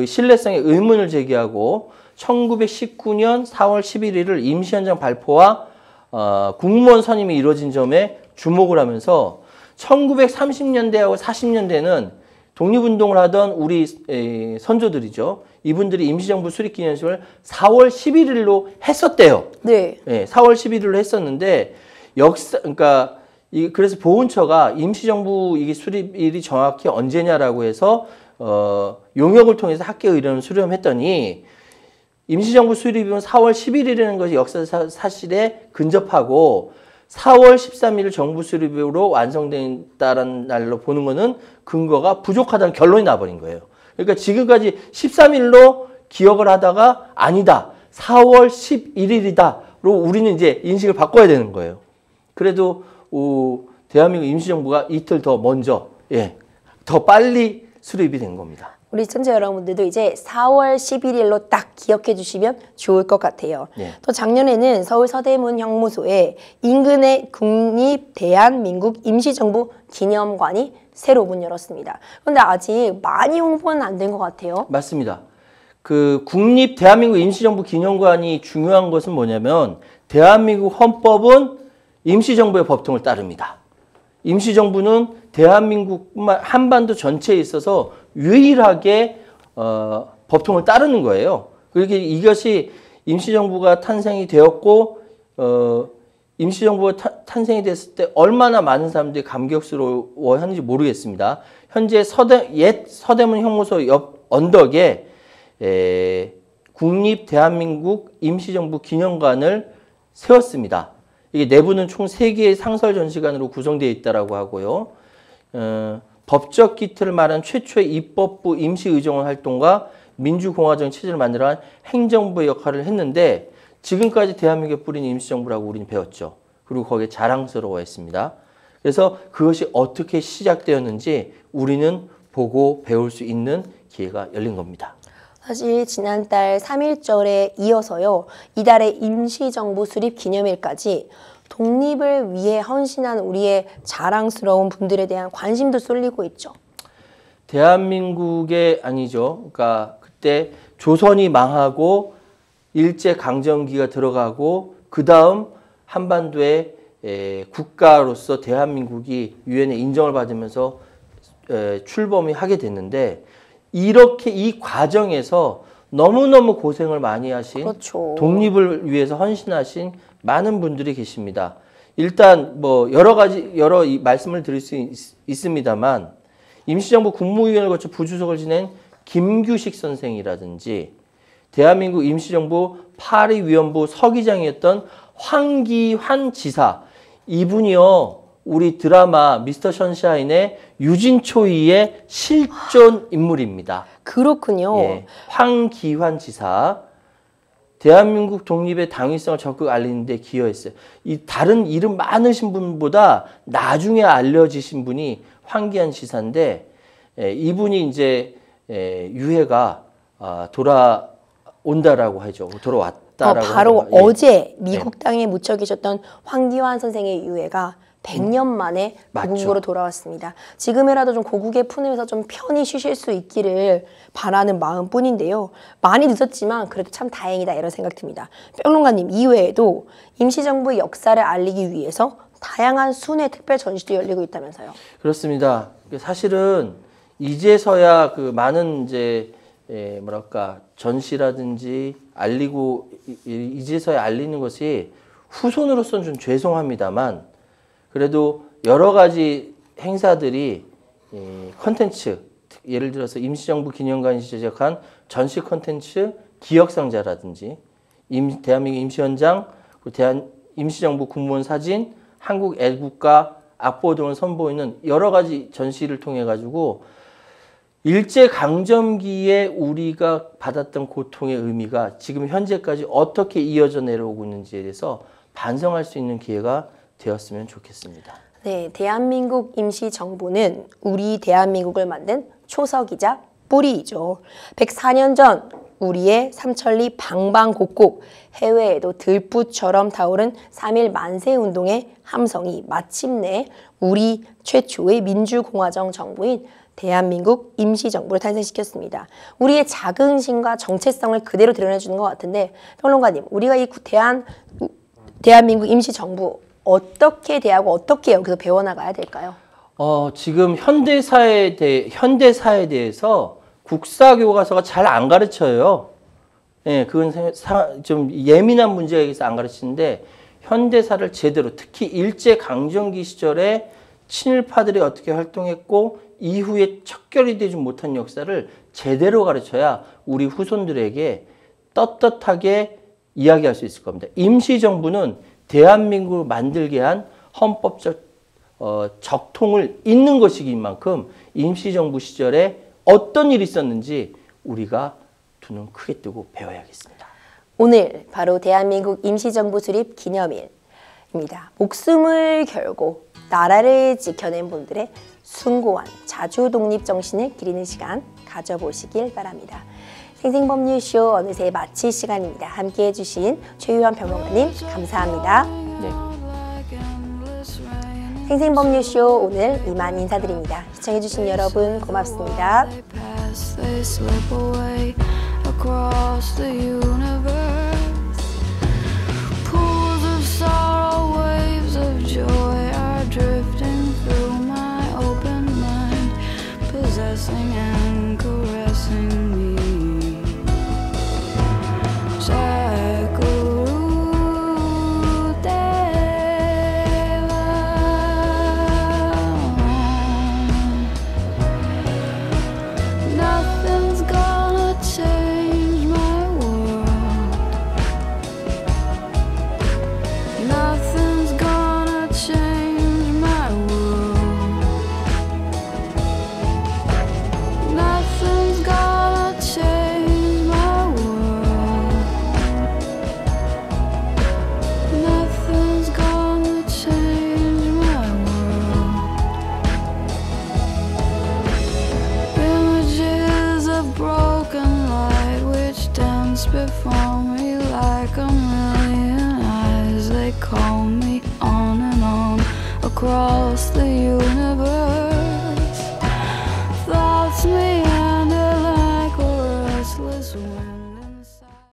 신뢰성의 의문을 제기하고 1919년 4월 11일을 임시헌장 발표와 국무원 선임이 이루어진 점에 주목을 하면서 1930년대하고 40년대는 독립운동을 하던 우리 선조들이죠. 이분들이 임시정부 수립기념식을 4월 11일로 했었대요. 네. 4월 11일로 했었는데 그러니까 그래서 보훈처가 임시정부 이게 수립일이 정확히 언제냐라고 해서 용역을 통해서 학계 의견을 수렴했더니 임시정부 수립이면 4월 11일이라는 것이 역사 사실에 근접하고 4월 13일 정부 수립으로 완성된다는 날로 보는 것은 근거가 부족하다는 결론이 나버린 거예요. 그러니까 지금까지 13일로 기억을 하다가 아니다. 4월 11일이다로 우리는 이제 인식을 바꿔야 되는 거예요. 그래도 대한민국 임시정부가 이틀 더 먼저 더 빨리 수립이 된 겁니다. 우리 시청자 여러분들도 이제 4월 11일로 딱 기억해 주시면 좋을 것 같아요. 네. 또 작년에는 서울 서대문 형무소에 인근의 국립 대한민국 임시정부 기념관이 새로 문 열었습니다. 그런데 아직 많이 홍보는 안 된 것 같아요. 맞습니다. 그 국립 대한민국 임시정부 기념관이 중요한 것은 뭐냐면 대한민국 헌법은 임시정부의 법통을 따릅니다. 임시정부는 대한민국만 한반도 전체에 있어서 유일하게 법통을 따르는 거예요. 그렇게 이것이 임시정부가 탄생이 되었고 임시정부가 탄생이 됐을 때 얼마나 많은 사람들이 감격스러워하는지 모르겠습니다. 현재 옛 서대문 형무소 옆 언덕에 국립 대한민국 임시정부 기념관을 세웠습니다. 이게 내부는 총 3개의 상설 전시관으로 구성되어 있다라고 하고요. 법적 기틀을 말한 최초의 입법부 임시의정원 활동과 민주공화정 체제를 만들어간 행정부의 역할을 했는데 지금까지 대한민국에 뿌린 임시정부라고 우리는 배웠죠. 그리고 거기에 자랑스러워했습니다. 그래서 그것이 어떻게 시작되었는지 우리는 보고 배울 수 있는 기회가 열린 겁니다. 사실 지난달 3.1절에 이어서요. 이달의 임시정부 수립 기념일까지 독립을 위해 헌신한 우리의 자랑스러운 분들에 대한 관심도 쏠리고 있죠. 대한민국의 아니죠. 그러니까 그때 조선이 망하고 일제 강점기가 들어가고 그 다음 한반도의 국가로서 대한민국이 유엔의 인정을 받으면서 출범이 하게 됐는데 이렇게 이 과정에서 너무너무 고생을 많이 하신 그렇죠. 독립을 위해서 헌신하신 많은 분들이 계십니다. 일단 뭐 여러 말씀을 드릴 수 있습니다만 임시정부 국무위원을 거쳐 부주석을 지낸 김규식 선생이라든지 대한민국 임시정부 파리위원부 서기장이었던 황기환 지사, 이분이요 우리 드라마 미스터 션샤인의 유진초이의 실존 인물입니다. 그렇군요. 예, 황기환 지사, 대한민국 독립의 당위성을 적극 알리는 데 기여했어요. 이 다른 이름 많으신 분보다 나중에 알려지신 분이 황기환 지사인데 이분이 이제 유해가 돌아온다라고 하죠. 돌아왔다라고 바로 하죠. 예. 어제 미국 땅에 묻혀 계셨던 황기환 선생의 유해가 100년 만에 맞죠. 고국으로 돌아왔습니다. 지금이라도 좀 고국의 품에서 좀 편히 쉬실 수 있기를 바라는 마음뿐인데요. 많이 늦었지만 그래도 참 다행이다 이런 생각 듭니다. 평론가님, 이외에도 임시정부의 역사를 알리기 위해서 다양한 순회 특별 전시도 열리고 있다면서요. 그렇습니다. 사실은 이제서야 그 많은 이제 뭐랄까 전시라든지 알리고 이제서야 알리는 것이 후손으로서는 좀 죄송합니다만 그래도 여러 가지 행사들이 컨텐츠 예를 들어서 임시정부 기념관이 제작한 전시 컨텐츠 기억상자라든지 대한민국 임시현장 임시정부 군무원 사진 한국 애국가 악보 등을 선보이는 여러 가지 전시를 통해 가지고 일제 강점기에 우리가 받았던 고통의 의미가 지금 현재까지 어떻게 이어져 내려오고 있는지에 대해서 반성할 수 있는 기회가 되었으면 좋겠습니다. 네, 대한민국 임시정부는 우리 대한민국을 만든 초석이자 뿌리이죠. 104년 전 우리의 삼천리 방방곡곡 해외에도 들불처럼 타오른 3.1 만세운동의 함성이 마침내 우리 최초의 민주공화정 정부인 대한민국 임시정부를 탄생시켰습니다. 우리의 자긍심과 정체성을 그대로 드러내주는 것 같은데 평론가님, 우리가 이 대한민국 임시정부 어떻게 대하고 어떻게 여기서 배워나가야 될까요? 지금 현대사에 대해서 국사교과서가 잘 안 가르쳐요. 예, 그건 좀 예민한 문제가 있어서 안 가르치는데 현대사를 제대로 특히 일제 강점기 시절에 친일파들이 어떻게 활동했고 이후에 척결이 되지 못한 역사를 제대로 가르쳐야 우리 후손들에게 떳떳하게 이야기할 수 있을 겁니다. 임시정부는 대한민국을 만들게 한 헌법적 적통을 잇는 것이긴 만큼 임시정부 시절에 어떤 일이 있었는지 우리가 두 눈 크게 뜨고 배워야겠습니다. 오늘 바로 대한민국 임시정부 수립 기념일입니다. 목숨을 걸고 나라를 지켜낸 분들의 숭고한 자주독립 정신을 기리는 시간 가져보시길 바랍니다. 생생법률쇼 어느새 마칠 시간입니다. 함께해 주신 최유한 평론가님 감사합니다. 네. 생생법률쇼 오늘 이만 인사드립니다. 시청해 주신 여러분 고맙습니다. And caressing me. Nothing's gonna change my world. Nothing's gonna change my world. Nothing's gonna change my world. Nothing's gonna change my world. Images of broken light which dance before me like a million eyes. They call me on. across the universe.